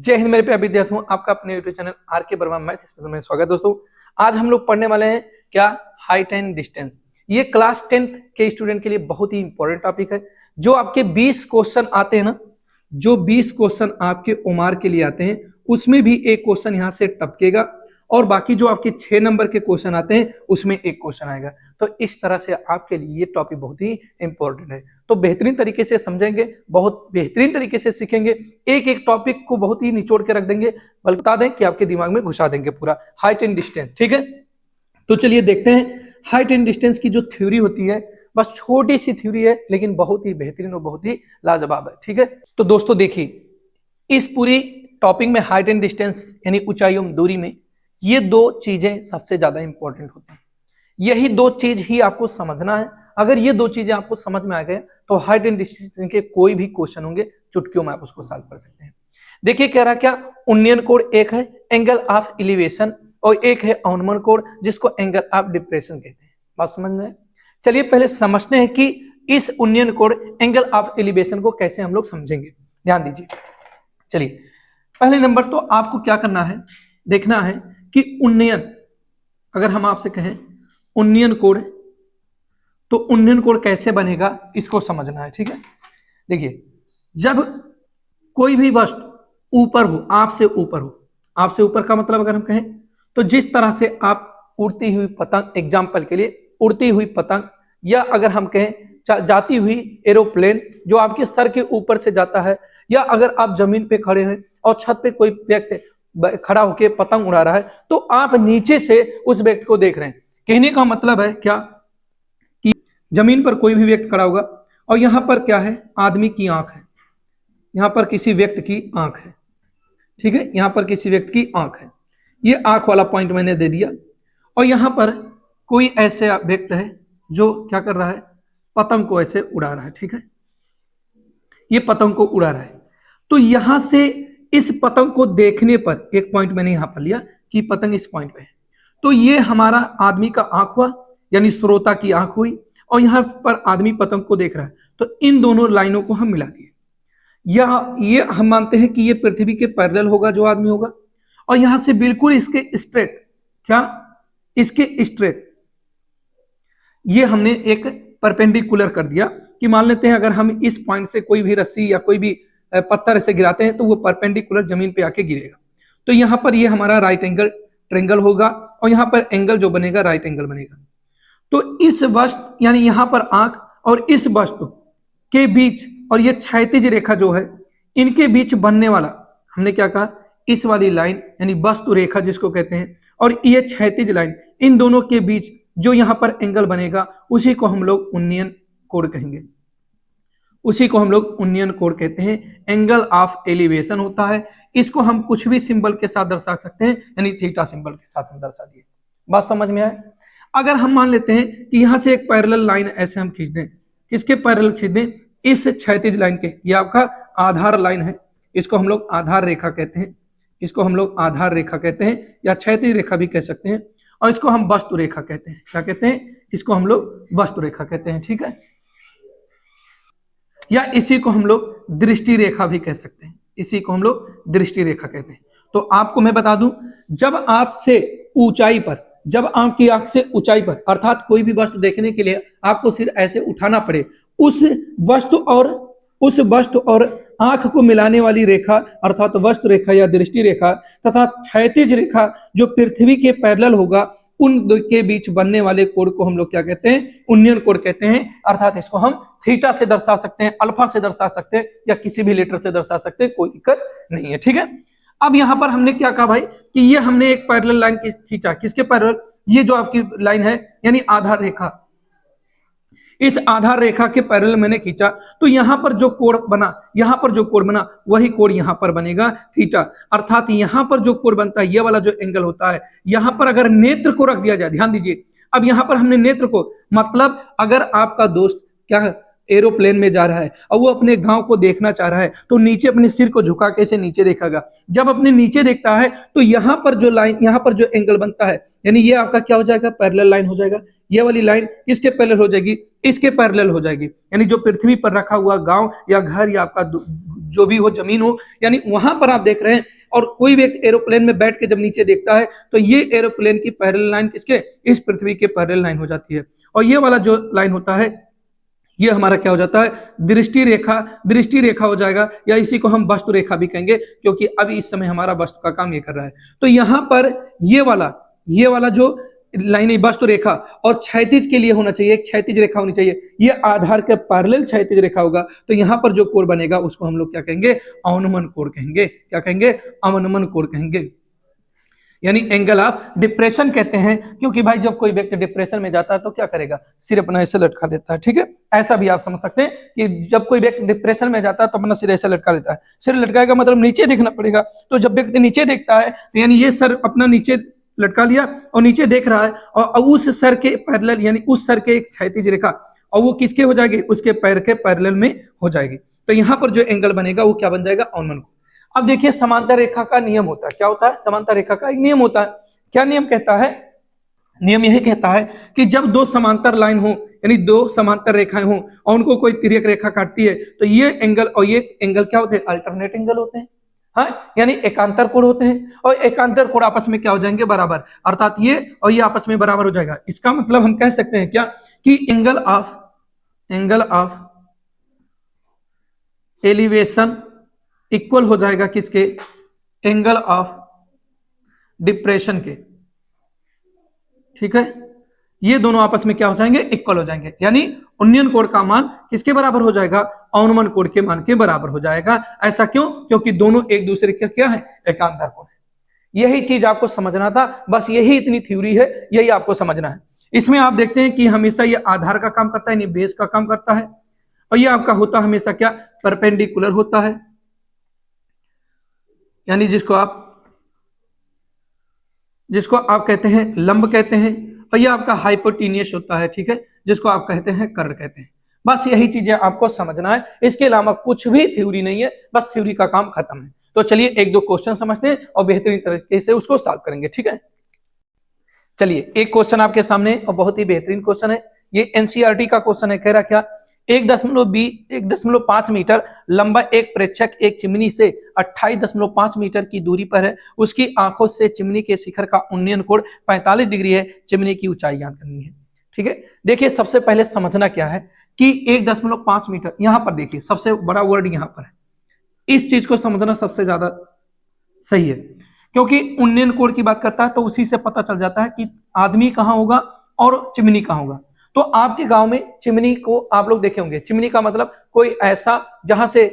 जय हिंद मेरे प्यारे विद्यार्थियों, आपका अपने यूट्यूब चैनल आर के वर्मा मैथ स्पेशल में स्वागत है। दोस्तों आज हम लोग पढ़ने वाले हैं क्या, हाइट एंड डिस्टेंस। ये क्लास 10th के स्टूडेंट के लिए बहुत ही इंपॉर्टेंट टॉपिक है। जो आपके 20 क्वेश्चन आते हैं ना, जो 20 क्वेश्चन आपके ओमार के लिए आते हैं उसमें भी एक क्वेश्चन यहाँ से टपकेगा और बाकी जो आपके 6 नंबर के क्वेश्चन आते हैं उसमें एक क्वेश्चन आएगा। तो इस तरह से आपके लिए ये टॉपिक बहुत ही इंपॉर्टेंट है। तो बेहतरीन तरीके से समझेंगे, बहुत बेहतरीन तरीके से सीखेंगे, एक एक टॉपिक को बहुत ही निचोड़ के रख देंगे, बल्कि बता दें कि आपके दिमाग में घुसा देंगे पूरा हाइट एंड डिस्टेंस। ठीक है, तो चलिए देखते हैं हाइट एंड डिस्टेंस की जो थ्योरी होती है, बस छोटी सी थ्योरी है लेकिन बहुत ही बेहतरीन और बहुत ही लाजवाब है। ठीक है, तो दोस्तों देखिए, इस पूरी टॉपिक में हाइट एंड डिस्टेंस यानी ऊंचाई एवं दूरी में ये दो चीजें सबसे ज्यादा इंपॉर्टेंट होती हैं। यही दो चीज ही आपको समझना है। अगर ये दो चीजें आपको समझ में आ गए तो हाइट एंड डिस्टेंस के कोई भी क्वेश्चन होंगे चुटकियों में आप उसको सॉल्व कर सकते हैं। देखिए कह रहा क्या, उन्नयन कोण एक है एंगल ऑफ एलिवेशन और एक है अवनमन कोण जिसको एंगल ऑफ डिप्रेशन कहते हैं। बात समझ में? चलिए पहले समझते हैं कि इस उन्नयन कोण एंगल ऑफ एलिवेशन को कैसे हम लोग समझेंगे। ध्यान दीजिए। चलिए पहले नंबर तो आपको क्या करना है, देखना है कि उन्नयन, अगर हम आपसे कहें उन्नयन कोण, तो उन्नयन कोण कैसे बनेगा इसको समझना है। ठीक है, देखिए जब कोई भी वस्तु ऊपर हो, आपसे ऊपर हो, आपसे ऊपर का मतलब अगर हम कहें तो जिस तरह से आप उड़ती हुई पतंग, एग्जाम्पल के लिए उड़ती हुई पतंग, या अगर हम कहें जाती हुई एरोप्लेन जो आपके सर के ऊपर से जाता है, या अगर आप जमीन पे खड़े हैं और छत पे कोई व्यक्ति खड़ा होकर पतंग उड़ा रहा है तो आप नीचे से उस व्यक्ति को देख रहे हैं। कहने का मतलब है क्या कि जमीन पर कोई भी व्यक्ति खड़ा होगा और यहां पर क्या है, आदमी की आंख है, यहां पर किसी व्यक्ति की आंख है। ठीक है, यहां पर किसी व्यक्ति की आंख है, ये आंख वाला पॉइंट मैंने दे दिया। और यहां पर कोई ऐसे व्यक्ति है जो क्या कर रहा है, पतंग को ऐसे उड़ा रहा है। ठीक है, ये पतंग को उड़ा रहा है। तो यहां से इस पतंग को देखने पर एक पॉइंट मैंने यहां पर लिया कि पतंग इस पॉइंट पे है, तो ये हमारा आदमी का आंख हुआ, यानी श्रोता की आंख हुई, और यहां पर आदमी पतंग को देख रहा है। तो इन दोनों लाइनों को हम मिला दिए, या ये हम मानते हैं कि ये पृथ्वी के पैरेलल होगा जो आदमी होगा, और यहां से बिल्कुल इसके स्ट्रेट, क्या इसके स्ट्रेट, ये हमने एक परपेंडिकुलर कर दिया कि मान लेते हैं अगर हम इस पॉइंट से कोई भी रस्सी या कोई भी पत्थर ऐसे गिराते हैं तो वो परपेंडिकुलर जमीन पे आके गिरेगा। तो यहाँ पर ये हमारा राइट एंगल ट्रायंगल होगा और यहाँ पर एंगल जो बनेगा राइट एंगल बनेगा। तो इस वस्तु यानी यहाँ पर आंख और इस वस्तु के बीच, और ये क्षैतिज रेखा जो है इनके बीच बनने वाला, हमने क्या कहा, इस वाली लाइन यानी वस्तु रेखा जिसको कहते हैं, और ये क्षैतिज लाइन, इन दोनों के बीच जो यहाँ पर एंगल बनेगा उसी को हम लोग उन्नयन कोण कहेंगे, उसी को हम लोग उन्नयन कोण कहते हैं। एंगल ऑफ एलिवेशन होता है, इसको हम कुछ भी सिंबल के साथ दर्शा सकते हैं, यानी थीटा सिंबल के साथ हम दर्शा दिए। बात समझ में आए? अगर हम मान लेते हैं कि यहां से एक पैरेलल लाइन ऐसे हम खींच दें, किसके पैरेलल खींच दें, इस क्षैतिज लाइन के, ये आपका आधार लाइन है, इसको हम लोग आधार रेखा कहते हैं, इसको हम लोग आधार रेखा कहते हैं या क्षैतिज रेखा भी कह सकते हैं, और इसको हम वस्तु रेखा कहते हैं। क्या कहते हैं? इसको हम लोग वस्तु रेखा कहते हैं। ठीक है, या इसी को हम लोग दृष्टि रेखा भी कह सकते हैं, इसी को हम लोग दृष्टि रेखा कहते हैं। तो आपको मैं बता दूं, जब आपसे ऊंचाई पर, जब आपकी आंख से ऊंचाई पर, अर्थात कोई भी वस्तु देखने के लिए आपको सिर्फ ऐसे उठाना पड़े, उस वस्तु और आंख को मिलाने वाली रेखा अर्थात वस्तु रेखा या दृष्टि रेखा तथा क्षैतिज रेखा जो पृथ्वी के पैरेलल होगा, उन दो के बीच बनने वाले कोण को हम लोग क्या कहते हैं, उन्नयन कोण कहते हैं। अर्थात इसको हम थीटा से दर्शा सकते हैं, अल्फा से दर्शा सकते हैं, या किसी भी लेटर से दर्शा सकते हैं, कोई दिक्कत नहीं है। ठीक है, अब यहां पर हमने क्या कहा भाई कि ये हमने एक पैरेलल लाइन खींचा, किसके पैरेलल, ये जो आपकी लाइन है यानी आधार रेखा, इस आधार रेखा के पैरेलल मैंने खींचा, तो यहां पर जो कोण बना, यहां पर जो कोण बना वही कोण यहां पर बनेगा थीटा। अर्थात यहां पर जो कोण बनता है, ये वाला जो एंगल होता है, यहां पर अगर नेत्र को रख दिया जाए, ध्यान दीजिए, अब यहां पर हमने नेत्र को, मतलब अगर आपका दोस्त क्या एरोप्लेन में जा रहा है और वो अपने गांव को देखना चाह रहा है तो नीचे अपने सिर को झुका के इसे नीचे देखेगा। जब अपने नीचे देखता है तो यहाँ पर जो लाइन, यहाँ पर जो एंगल बनता है, यानी ये आपका क्या हो जाएगा, पैरेलल लाइन हो जाएगा। ये वाली लाइन इसके पैरेलल हो जाएगी, इसके पैरेलल हो जाएगी। यानी जो पृथ्वी पर रखा हुआ गांव या घर या आपका जो भी हो, जमीन हो, यानी वहां पर आप देख रहे हैं और कोई व्यक्ति एरोप्लेन में बैठ के जब नीचे देखता है तो ये एरोप्लेन की पैरेलल लाइन किसके, इस पृथ्वी के पैरेलल लाइन हो जाती है। और ये वाला जो लाइन होता है ये हमारा क्या हो जाता है, दृष्टि रेखा। दृष्टि रेखा हो जाएगा, या इसी को हम वस्तु रेखा भी कहेंगे, क्योंकि अभी इस समय हमारा वस्तु का काम ये कर रहा है। तो यहाँ पर ये वाला जो लाइन है वस्तु रेखा, और क्षैतिज के लिए होना चाहिए, एक क्षैतिज रेखा होनी चाहिए, ये आधार के पैरेलल क्षैतिज रेखा होगा। तो यहाँ पर जो कोण बनेगा उसको हम लोग क्या कहेंगे, अवनमन कोण कहेंगे। क्या कहेंगे, अवनमन कोण कहेंगे, यानी एंगल ऑफ डिप्रेशन कहते हैं। क्योंकि भाई जब कोई व्यक्ति डिप्रेशन में जाता है तो क्या करेगा, सिर अपना ऐसे लटका लेता है। ठीक है, ऐसा भी आप समझ सकते हैं कि जब कोई व्यक्ति डिप्रेशन में जाता है तो अपना सिर ऐसे लटका लेता है। सिर लटकाएगा मतलब नीचे देखना पड़ेगा। तो जब व्यक्ति नीचे देखता है तो यानी ये सर अपना नीचे लटका लिया और नीचे देख रहा है, और उस सर के पैरेलल यानी उस सर के एक क्षैतिज रेखा, और वो किसके हो जाएगी, उसके पैर के पैरेलल में हो जाएगी। तो यहाँ पर जो एंगल बनेगा वो क्या बन जाएगा, अवनमन कोण। अब देखिए समांतर रेखा का नियम होता है, क्या होता है, समांतर रेखा का एक नियम होता है। क्या नियम कहता है, नियम यही कहता है कि जब दो समांतर लाइन हो, यानी दो समांतर रेखाएं हो और उनको कोई तिर्यक रेखा काटती है, तो ये एंगल और ये एंगल क्या होते हैं, अल्टरनेट एंगल होते हैं। हाँ, यानी एकांतर कोण होते हैं, और एकांतर कोण आपस में क्या हो जाएंगे, बराबर। अर्थात ये और ये आपस में बराबर हो जाएगा। इसका मतलब हम कह सकते हैं क्या, कि एंगल ऑफ एलिवेशन इक्वल हो जाएगा किसके, एंगल ऑफ डिप्रेशन के। ठीक है, ये दोनों आपस में क्या हो जाएंगे, इक्वल हो जाएंगे। यानी उन्नयन कोण का मान किसके बराबर हो जाएगा, अवनमन कोण के मान के बराबर हो जाएगा। ऐसा क्यों, क्योंकि दोनों एक दूसरे के क्या है, एकांतर कोण है। यही चीज आपको समझना था, बस यही इतनी थ्योरी है, यही आपको समझना है। इसमें आप देखते हैं कि हमेशा ये आधार का काम करता है, यानी बेस का काम करता है, और ये आपका होता हमेशा क्या, परपेंडिकुलर होता है, यानी जिसको आप कहते हैं लंब कहते हैं, और ये आपका हाइपोटेन्यूस होता है। ठीक है, जिसको आप कहते हैं कर्ण कहते हैं। बस यही चीजें आपको समझना है, इसके अलावा कुछ भी थ्योरी नहीं है, बस थ्योरी का काम खत्म है। तो चलिए एक दो क्वेश्चन समझते हैं और बेहतरीन तरीके से उसको सॉल्व करेंगे। ठीक है, चलिए एक क्वेश्चन आपके सामने और बहुत ही बेहतरीन क्वेश्चन है। ये एनसीईआरटी का क्वेश्चन है। कह रहा क्या, 1.5 मीटर लंबा एक प्रेक्षक एक चिमनी से 28.5 मीटर की दूरी पर है। उसकी आंखों से चिमनी के शिखर का उन्नयन कोण 45 डिग्री है। चिमनी की ऊंचाई ज्ञात करनी है। ठीक है, देखिए सबसे पहले समझना क्या है कि 1.5 मीटर, यहां पर देखिए सबसे बड़ा वर्ड यहां पर है। इस चीज को समझना सबसे ज्यादा सही है, क्योंकि उन्नयन कोण की बात करता है तो उसी से पता चल जाता है कि आदमी कहाँ होगा और चिमनी कहाँ होगा। तो आपके गांव में चिमनी को आप लोग देखे होंगे। चिमनी का मतलब कोई ऐसा जहां से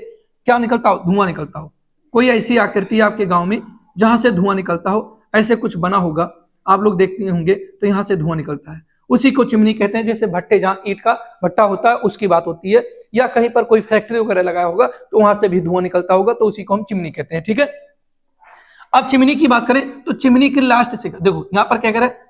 क्या निकलता हो, धुआं निकलता हो। कोई ऐसी आकृति आपके गांव में जहां से धुआं निकलता हो, ऐसे कुछ बना होगा, आप लोग देखते होंगे। तो यहाँ से धुआं निकलता है, उसी को चिमनी कहते हैं। जैसे भट्टे, जहाँ ईंट का भट्टा होता है उसकी बात होती है, या कहीं पर कोई फैक्ट्री वगैरह लगाया होगा तो वहां से भी धुआं निकलता होगा, तो उसी को हम चिमनी कहते हैं। ठीक है, अब चिमनी की बात करें तो चिमनी के लास्ट शिखर, देखो यहाँ पर क्या कह रहा है,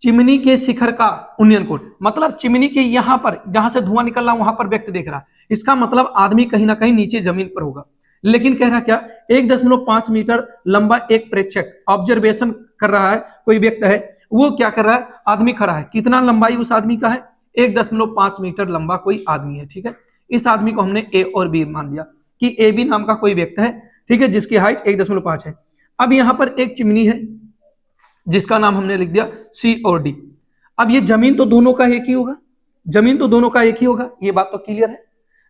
चिमनी के शिखर का उन्नयन कोण, मतलब चिमनी के यहाँ पर जहां से धुआं निकल रहा वहां पर व्यक्ति देख रहा है। इसका मतलब आदमी कहीं ना कहीं नीचे जमीन पर होगा। लेकिन कह रहा क्या, 1.5 मीटर लंबा एक प्रेक्षक ऑब्जर्वेशन कर रहा है, कोई व्यक्ति है, वो क्या कर रहा है, आदमी खड़ा है। कितना लंबाई उस आदमी का है, 1.5 मीटर लंबा कोई आदमी है। ठीक है, इस आदमी को हमने ए और बी मान लिया कि ए बी नाम का कोई व्यक्ति है। ठीक है, जिसकी हाइट 1.5 है। अब यहाँ पर एक चिमनी है जिसका नाम हमने लिख दिया सी और डी। अब ये जमीन तो दोनों का एक ही होगा, जमीन तो दोनों का एक ही होगा, ये बात तो क्लियर है,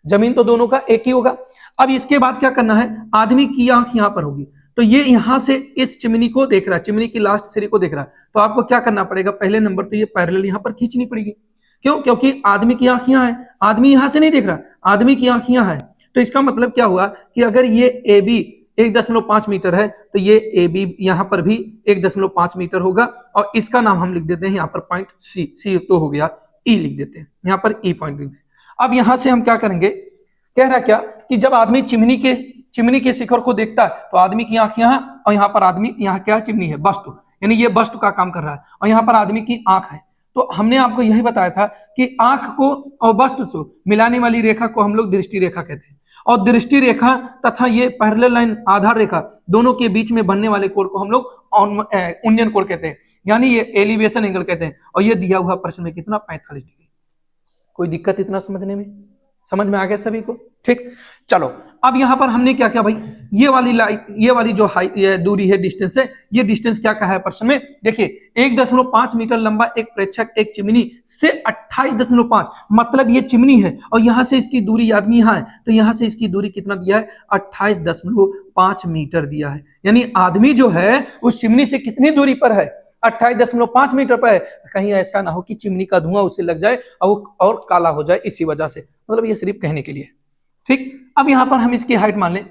जमीन तो दोनों का एक ही होगा। अब इसके बाद क्या करना है, आदमी की आंख यहाँ पर होगी, तो ये यहाँ से इस चिमनी को देख रहा है, चिमनी की लास्ट सिरे को देख रहा है। तो आपको क्या करना पड़ेगा, पहले नंबर तो ये पैरेलल यहाँ पर खींचनी पड़ेगी। क्यों, क्योंकि आदमी की आंख यहाँ है, आदमी यहाँ से नहीं देख रहा, आदमी की आंख यहाँ है। तो इसका मतलब क्या हुआ कि अगर ये ए बी 1.5 मीटर है तो ये ए बी यहाँ पर भी 1.5 मीटर होगा, और इसका नाम हम लिख देते हैं यहाँ पर पॉइंट सी, सी तो हो गया, ई लिख देते हैं यहाँ पर, ई पॉइंट लिख देते हैं। अब यहाँ से हम क्या करेंगे, कह रहा क्या कि जब आदमी चिमनी के शिखर को देखता है तो आदमी की आंख यहाँ, और यहाँ पर आदमी, यहाँ क्या चिमनी है, वस्तु, यानी ये वस्तु का काम कर रहा है, और यहाँ पर आदमी की आंख है। तो हमने आपको यही बताया था कि आंख को और वस्तु को मिलाने वाली रेखा को हम लोग दृष्टि रेखा कहते हैं, और दृष्टि रेखा तथा ये पैरेलल लाइन आधार रेखा दोनों के बीच में बनने वाले कोण को हम लोग उन्नयन कोण कहते हैं, यानी ये एलिवेशन एंगल कहते हैं। और ये दिया हुआ प्रश्न में कितना, 45 डिग्री। कोई दिक्कत इतना समझने में? समझ में आ गया सभी को? ठीक, चलो अब यहां पर हमने क्या किया भाई, ये वाली जो ये दूरी है, डिस्टेंस है, ये डिस्टेंस क्या कहा है प्रश्न में? देखिए 1.5 मीटर लंबा एक प्रेक्षक एक चिमनी से 28.5, मतलब ये चिमनी है और यहां से इसकी दूरी आदमी यहाँ है, तो यहां से इसकी दूरी कितना दिया है? 28.5 मीटर दिया है। यानी आदमी जो है उस चिमनी से कितनी दूरी पर है? 28.5 मीटर पर है। कहीं ऐसा ना हो कि चिमनी का धुआं उसे लग जाए और काला हो जाए इसी वजह से, मतलब ये सिर्फ कहने के लिए। ठीक, अब यहां पर हम इसकी हाइट मान लें।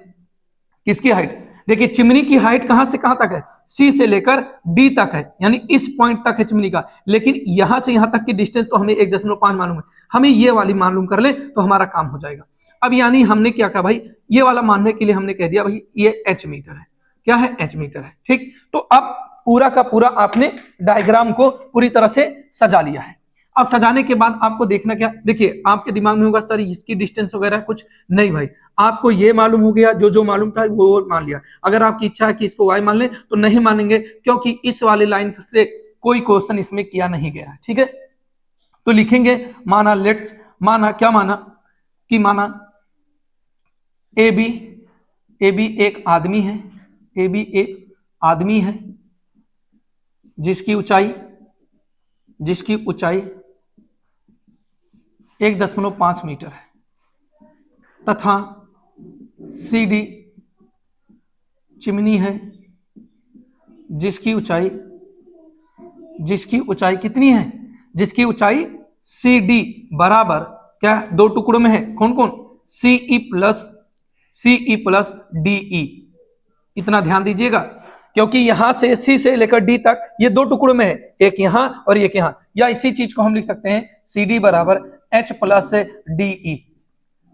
किसकी हाइट? देखिए चिमनी की हाइट कहां से कहां तक है? सी से लेकर डी तक है, यानी इस पॉइंट तक है चिमनी का, लेकिन यहां से यहां तक की डिस्टेंस तो हमें 1.5 मालूम है, हमें ये वाली मालूम कर ले तो हमारा काम हो जाएगा। अब यानी हमने क्या कहा भाई, ये वाला मानने के लिए हमने कह दिया भाई ये एच मीटर है। क्या है? एच मीटर है। ठीक, तो अब पूरा का पूरा आपने डायग्राम को पूरी तरह से सजा लिया है। अब सजाने के बाद आपको देखना क्या, देखिए आपके दिमाग में होगा सर इसकी डिस्टेंस वगैरह कुछ नहीं भाई, आपको ये मालूम हो गया, जो मालूम था वो मान लिया। अगर आपकी इच्छा है कि इसको वाई मान लें तो नहीं मानेंगे, क्योंकि इस वाले लाइन से कोई क्वेश्चन इसमें किया नहीं गया है। ठीक है, तो लिखेंगे माना लेट्स, माना क्या माना कि माना ए बी एक आदमी है, ए बी एक आदमी है जिसकी ऊंचाई 1.5 मीटर है, तथा सी डी चिमनी है जिसकी ऊंचाई कितनी है? जिसकी ऊंचाई सी डी बराबर क्या दो टुकड़ों में है? कौन कौन? CE plus DE. इतना ध्यान दीजिएगा, क्योंकि यहां से सी से लेकर डी तक ये दो टुकड़ों में है, एक यहां और एक यहां, या इसी चीज को हम लिख सकते हैं सी डी बराबर एच प्लस डीई।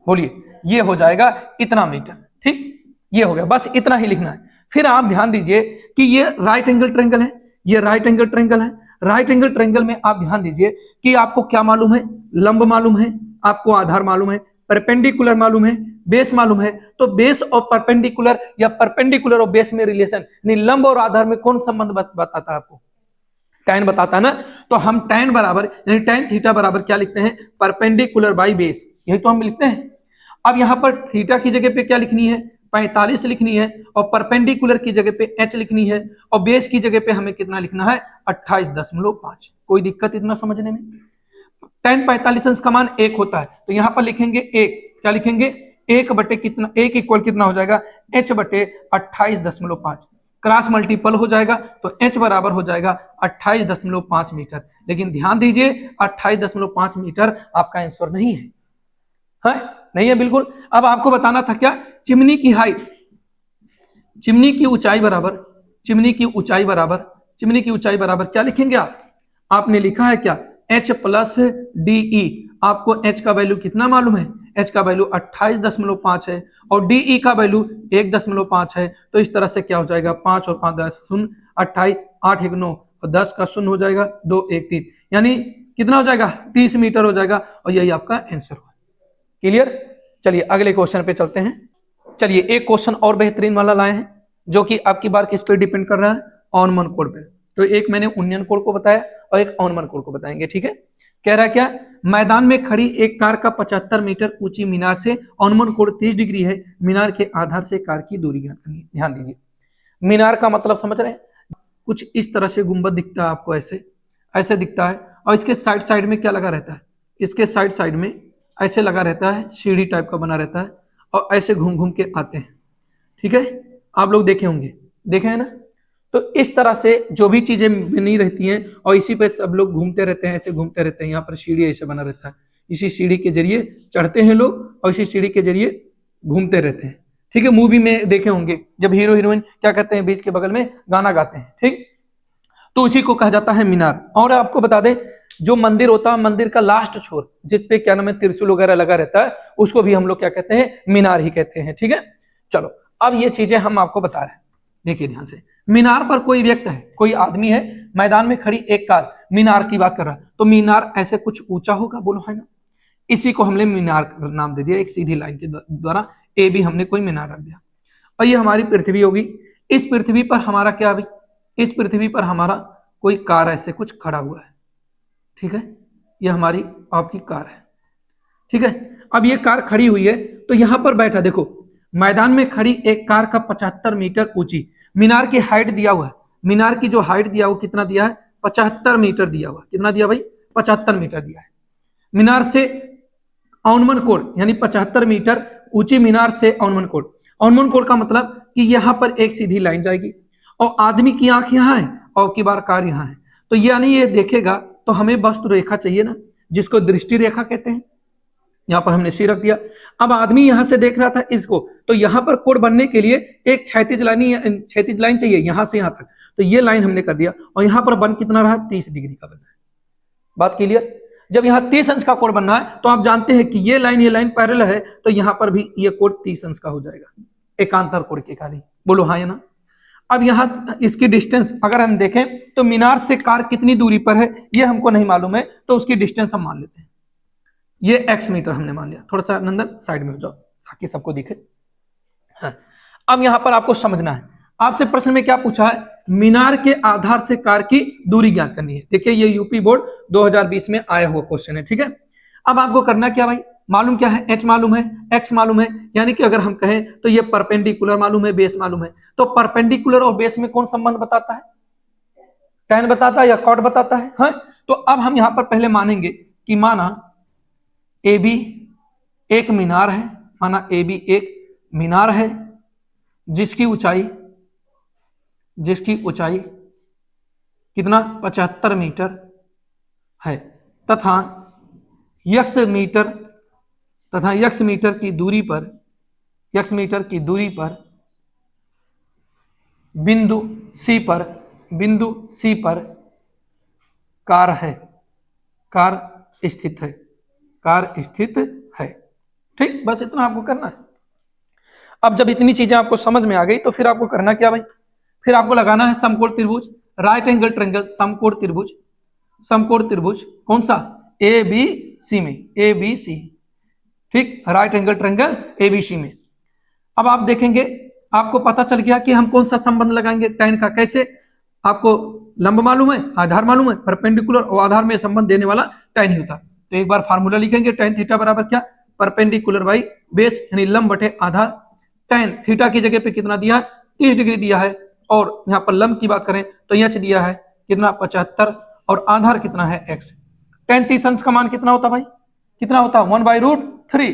बोलिए, ये हो जाएगा इतना मीटर। ठीक, ये हो गया, बस इतना ही लिखना है। फिर आप ध्यान दीजिए कि ये राइट एंगल ट्रायंगल है, ये राइट एंगल ट्रायंगल है। राइट एंगल ट्रायंगल में आप ध्यान दीजिए कि आपको क्या मालूम है? लंब मालूम है, आपको आधार मालूम है, परपेंडिकुलर मालूम है, बेस मालूम है। तो बेस और परपेंडिकुलर या परपेंडिकुलर और बेस में रिलेशन, लंब और आधार में कौन संबंध बताता है आपको? tan बताता है ना। तो हम tan बराबर यानी tan थीटा बराबर क्या लिखते हैं? परपेंडिकुलर बाई बेस, यही तो हम लिखते हैं। अब यहां पर थीटा की जगह पे क्या लिखनी है? 45 लिखनी है, और परपेंडिकुलर की जगह पे h लिखनी है, और बेस की जगह पे हमें कितना लिखना है? 28.5। कोई दिक्कत इतना समझने में? tan 45 का मान 1 होता है, तो यहां पर लिखेंगे 1। क्या लिखेंगे? 1 बटे कितना? 1 इक्वल कितना हो जाएगा? h बटे 28.5। क्रॉस मल्टीपल हो जाएगा तो h बराबर हो जाएगा 28.5 मीटर। लेकिन ध्यान दीजिए 28.5 मीटर आपका आंसर नहीं है, नहीं है बिल्कुल। अब आपको बताना था क्या? चिमनी की हाइट, चिमनी की ऊंचाई बराबर क्या लिखेंगे आप? आपने लिखा है क्या? h plus DE. आपको h का वैल्यू कितना मालूम है? h का वैल्यू 28.5 है और डीई का वैल्यू 1.5 है। तो इस तरह से क्या हो जाएगा? 5 और 5 10 0, 28, 8 1 9 और 10 का 0 हो जाएगा, 2 1 3, यानी कितना हो जाएगा? 30 मीटर हो जाएगा, और यही आपका आंसर होगा। क्लियर? चलिए अगले क्वेश्चन पे चलते हैं। चलिए एक क्वेश्चन और बेहतरीन वाला लाए हैं, जो कि आपकी बार किस पे डिपेंड कर रहा है? ऑनमन कोड पे। तो एक मैंने उन्नयन कोड को बताया और एक ऑनमन कोड को बताएंगे। ठीक है, कह रहा है क्या? मैदान में खड़ी एक कार का 75 मीटर ऊंची मीनार से ऑनमन कोड 30 डिग्री है, मीनार के आधार से कार की दूरी ज्ञात करनी है। ध्यान दीजिए, मीनार का मतलब समझ रहे हैं? कुछ इस तरह से गुंबद दिखता है आपको, ऐसे दिखता है, और इसके साइड साइड में क्या लगा रहता है? इसके साइड साइड में ऐसे लगा रहता है, सीढ़ी टाइप का बना रहता है, और ऐसे घूम घूम के आते हैं। ठीक है, आप लोग देखे होंगे, देखे हैं ना? तो इस तरह से जो भी चीजें बनी रहती हैं और इसी पे सब लोग घूमते रहते हैं, ऐसे घूमते रहते हैं। यहाँ पर सीढ़ी ऐसे बना रहता है, इसी सीढ़ी के जरिए चढ़ते हैं लोग और इसी सीढ़ी के जरिए घूमते रहते हैं। ठीक है, मूवी में देखे होंगे जब हीरो हीरोइन क्या करते हैं? बीच के बगल में गाना गाते हैं। ठीक, तो उसी को कहा जाता है मीनार। और आपको बता दें, जो मंदिर होता है, मंदिर का लास्ट छोर जिसपे क्या नाम है? त्रिशूल वगैरह लगा रहता है, उसको भी हम लोग क्या कहते हैं? मीनार ही कहते हैं। ठीक है, चलो अब ये चीजें हम आपको बता रहे हैं, देखिए ध्यान से। मीनार पर कोई व्यक्ति है, कोई आदमी है, मैदान में खड़ी एक कार, मीनार की बात कर रहा है, तो मीनार ऐसे कुछ ऊंचा होगा, बोलो है ना? इसी को हमने मीनार नाम दे दिया, एक सीधी लाइन के द्वारा ए भी हमने कोई मीनार रख दिया। और ये हमारी पृथ्वी होगी। इस पृथ्वी पर हमारा क्या? अभी इस पृथ्वी पर हमारा कोई कार ऐसे कुछ खड़ा हुआ है। ठीक है, ये हमारी आपकी कार है। ठीक है। अब ये कार खड़ी हुई है तो यहां पर बैठा, देखो मैदान में खड़ी एक कार का 75 मीटर ऊंची मीनार की हाइट दिया हुआ है। मीनार की जो हाइट दिया हुआ कितना दिया है, 75 मीटर दिया हुआ। कितना दिया भाई, 75 मीटर दिया है। मीनार से औनमन कोण यानी 75 मीटर ऊंची मीनार से औनमन कोण। औनमन कोण का मतलब कि यहां पर एक सीधी लाइन जाएगी और आदमी की आंख यहां है और की बार कार यहां है, तो यानी ये देखेगा तो हमें वस्तु रेखा चाहिए ना, जिसको दृष्टि रेखा कहते हैं। यहां पर हमने सी रख दिया। अब आदमी यहां से देख रहा था इसको, तो यहां पर कोण बनने के लिए एक क्षैतिज लाइन चाहिए यहां से यहां तक, तो ये लाइन हमने कर दिया और यहां पर बन कितना रहा, 30 डिग्री का बना है। बात क्लियर। जब यहां 30 अंश का कोण बनना है तो आप जानते हैं कि ये लाइन पैरेलल है, तो यहां पर भी ये कोण 30 अंश का हो जाएगा, एकांतर कोण के कारण। बोलो हाँ या ना। अब यहां इसकी डिस्टेंस अगर हम देखें तो मीनार से कार कितनी दूरी पर है ये हमको नहीं मालूम है, तो उसकी डिस्टेंस हम मान लेते हैं, ये x मीटर हमने मान लिया। थोड़ा सा नंदन साइड में हो जाओ ताकि सबको दिखे। हाँ। अब यहां पर आपको समझना है, आपसे प्रश्न में क्या पूछा है, मीनार के आधार से कार की दूरी ज्ञात करनी है। देखिए ये यूपी बोर्ड 2020 में आया हुआ क्वेश्चन है, ठीक है। अब आपको करना क्या भाई, मालूम क्या है, h मालूम है, x मालूम है, यानी कि अगर हम कहें तो ये परपेंडिकुलर मालूम है, बेस मालूम है। तो परपेंडिकुलर और बेस में कौन संबंध बताता है, tan बताता है या cot बताता है। हाँ, तो अब हम यहां पर पहले मानेंगे कि माना AB एक मीनार है, माना AB एक मीनार है जिसकी ऊंचाई कितना 75 मीटर है, तथा x मीटर की दूरी पर बिंदु C पर कार स्थित है। ठीक, बस इतना आपको करना है। अब जब इतनी चीजें आपको समझ में आ गई तो फिर आपको करना क्या भाई, फिर आपको लगाना है समकोण त्रिभुज, राइट एंगल ट्रायंगल, समकोण त्रिभुज कौन सा, ABC में, ABC। ठीक, राइट एंगल ट्रायंगल ABC में। अब आप देखेंगे आपको पता चल गया कि हम कौन सा संबंध लगाएंगे tan का। कैसे, आपको लंब मालूम है, आधार मालूम है, परपेंडिकुलर और आधार में संबंध देने वाला tan ही होता। तो एक बार फार्मूला लिखेंगे, tan थीटा बराबर क्या, परपेंडिकुलर बाई बेस यानी लंब बटे आधार। tan थीटा की जगह पे कितना दिया है, 30 डिग्री दिया है, और यहाँ पर लंब की बात करें तो h दिया है कितना 75 और आधार कितना है x। tan 30 अंश का मान कितना होता भाई, कितना होता 1/√3,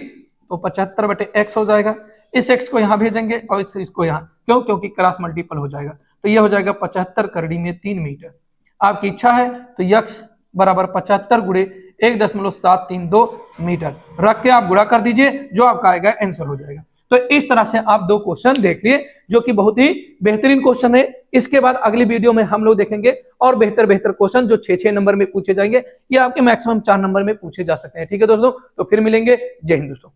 तो 75 बटे x हो जाएगा। इस x को यहाँ भेजेंगे और इसको यहाँ, क्यों, क्योंकि क्रॉस मल्टीपल हो जाएगा, तो ये हो जाएगा 75 करड़ी में 3 मीटर। आपकी इच्छा है तो x बराबर 75 गुणे 1.732 मीटर रख के आप गुणा कर दीजिए, जो आपका आएगा आंसर हो जाएगा। तो इस तरह से आप 2 क्वेश्चन देख लिए, जो कि बहुत ही बेहतरीन क्वेश्चन है। इसके बाद अगली वीडियो में हम लोग देखेंगे और बेहतर क्वेश्चन जो 6 नंबर में पूछे जाएंगे, या आपके मैक्सिमम 4 नंबर में पूछे जा सकते हैं। ठीक है दोस्तों, तो फिर मिलेंगे। जय हिंद दोस्तों।